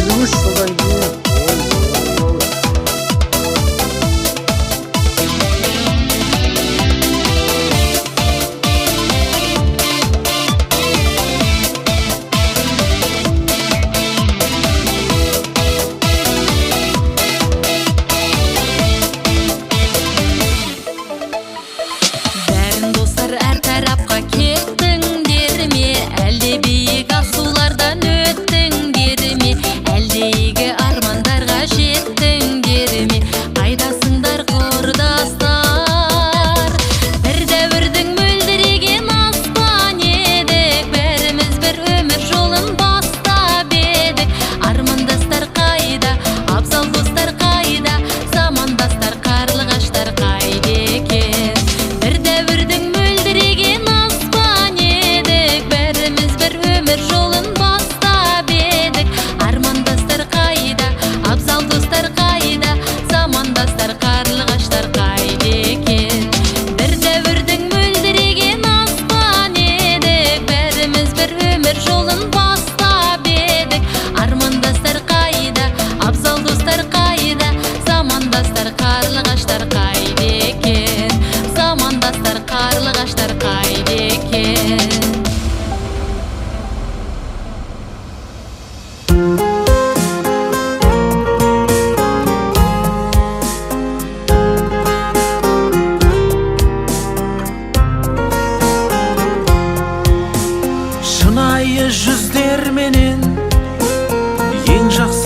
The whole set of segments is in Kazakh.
23 жылдан кейін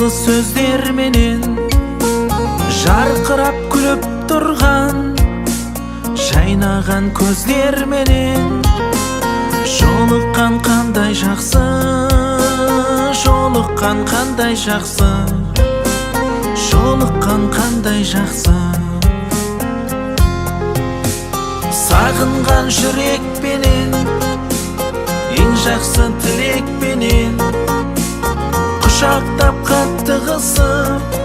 сөздерменен жарқырап күліп тұрған жайнаған көздерменен жолыққан қандай жақсы, жолыққан қандай жақсы, жолыққан қандай жақсы. Сағынған жүрекпенен, ең жақсы тілекпенен құшақтап қатты қысып,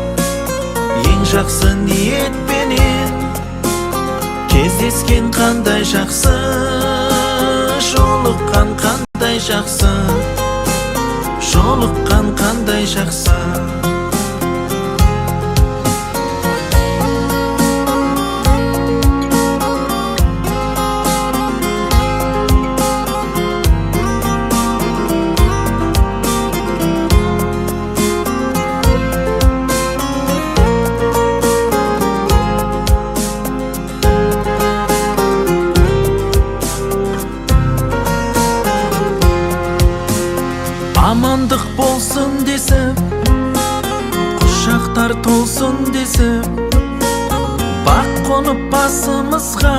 ең жақсы ниетпенен кездескен қандай жақсы, жолыққан қандай жақсы, жолыққан қандай жақсы. Амандық болсын десіп, құшақтар толсын десіп, бақ қонып басымызға,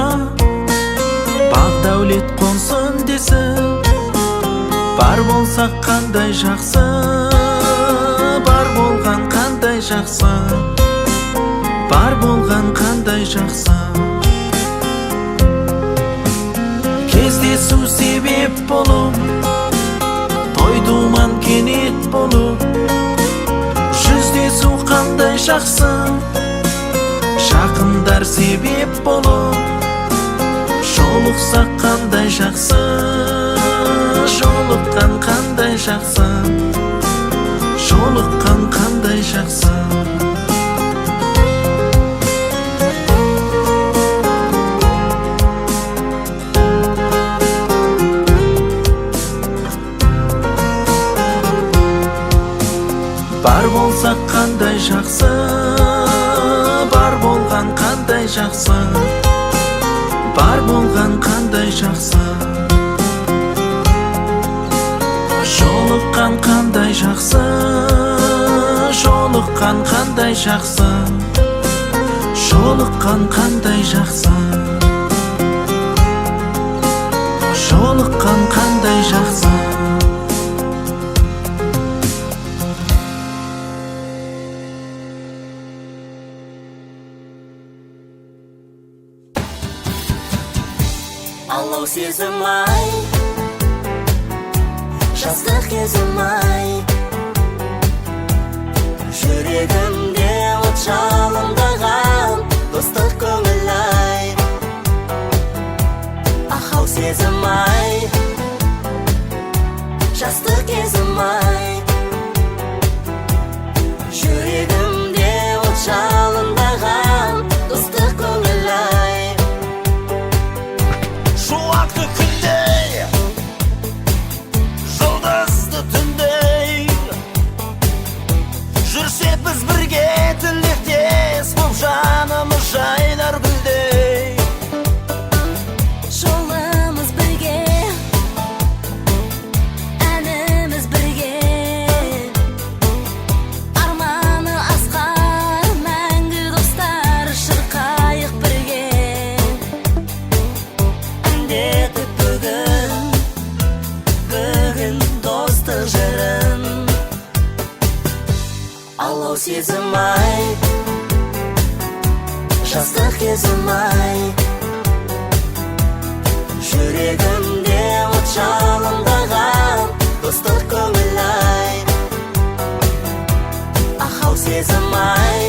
бақ дәулет қонсын десіп, бар болсақ қандай жақсы, бар болған қандай жақсы, бар болған қандай жақсы. Кездесу себеп болып, думан кенет болып, жүздесу қандай жақсы, жақындар себеп болып, жолықсақ қандай жақсы, жолыққан қандай жақсы, жолыққан қандай жақсы. Бар болсақ қандай жақсы, бар болған қандай жақсы, бар болған қандай жақсы. Жолыққан қандай жақсы, жолыққан қандай жақсы, жолыққан қандай жақсы, жолыққан қандай жақсы. Алау сезім ай, жастық кезім ай, жүрегімде от жалындаған достық көңіл ай. Ахау сезім ай, жастық кезім ай, Алау сезім ай, жастық кезім ай, жүрегімде от жалындаған достық көңіл ай. Ақау сезім ай,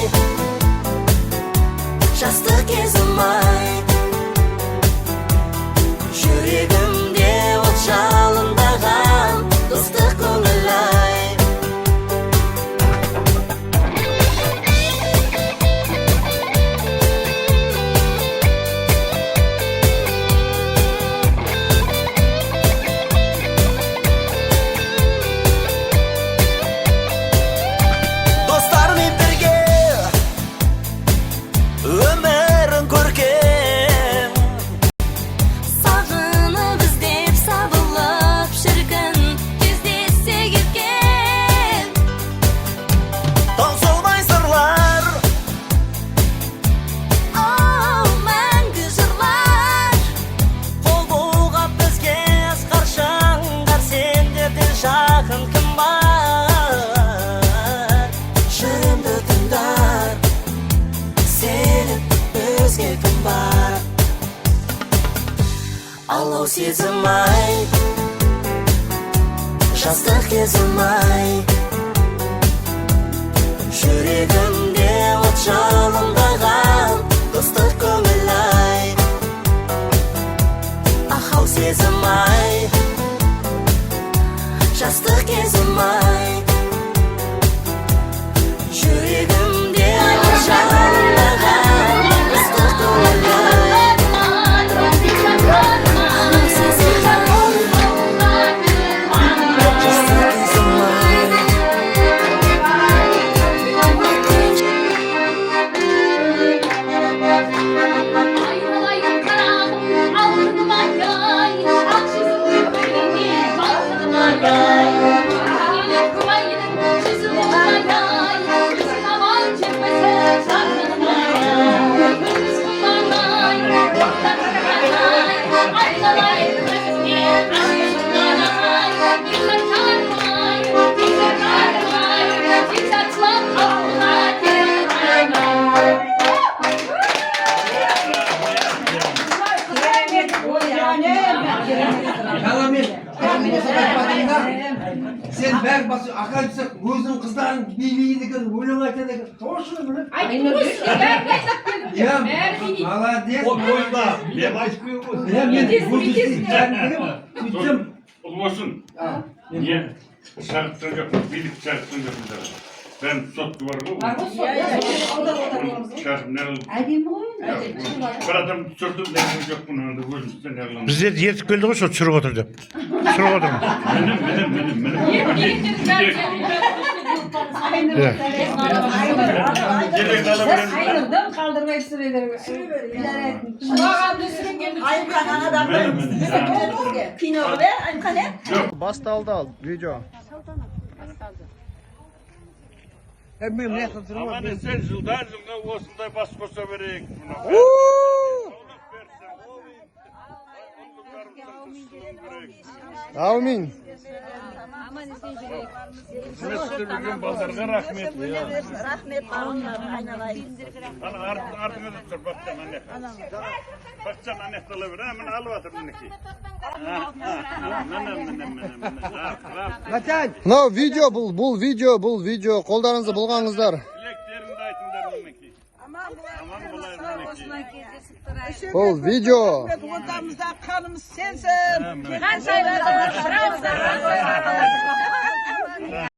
жастық кезім ай, жүрегімде от жалындаған достық көңіл ай. Достармен бірге өмірін көрген, Сағынып іздеп сабылып шіркін кездессе кеткен. таусылмай сырлар, Оу, мәңгі жырлар. қол бұлғап бізге асқар шаңдар, сендерден жақын кім бар? Жырымды тыңдар, сеніп өзге кім бар? Алау сезім ай, жастық кезім ай, жүрегімде от жалындаған достық көңіл ай. Ақау сезім ай, жастық кезім ай, жүрегімде от жалындаған достық көңіл ай. Ақау сезім ай, жастық кезім ай. Aynalayın karahım, alnım ayay. Akşesin yüreğine, balsızım ayay. Gelip kuvayının çizimi ayay. Bizim aman çekmese sarkınım ayay. Kırmızı kullanay, korktan ayay. Aynalayın karahım, akşesin ayay. Güzel karmay, güzel karmay. Güzel çılak aklına gelin ayay. Sen bәр басы ақайсақ өзің қыздарың билейді екен, өлең айтады екен. Тошы міне. Я молодец. O boyunda ne başlıyor bu? Я мен сөйтсем, Olmasın. Niye? Şarkısı yok, birlik şarkısı yok. Ben sottu var bu. Şarkı ne oldu? Bir adam sürdüm ne yok bunun anda gözüm üstüne ne oldu? Bizde yetip geldi ғой, сол түсіріп отыр деп. Түсіріп отыр. Benim. Иә. Gerek alıp Ayırdım kaldırmayı süreleri. Басталды ал видео. Ama ne sen yıldan yılga olsunday bas kosa verek. Amin. Bugün pazarga rahmet. Rahmet ardına da tur bakcan anne. Bakcan anne talı ver hemen al vatır bununki. Мынау видео бұл видео қолдарыңызды бұлғаңыздар. Dileklerini de aytınlar bununki. Aman bulayım bununki. Бұл видео. Odamızda kanımız sensin. Kan sayıları.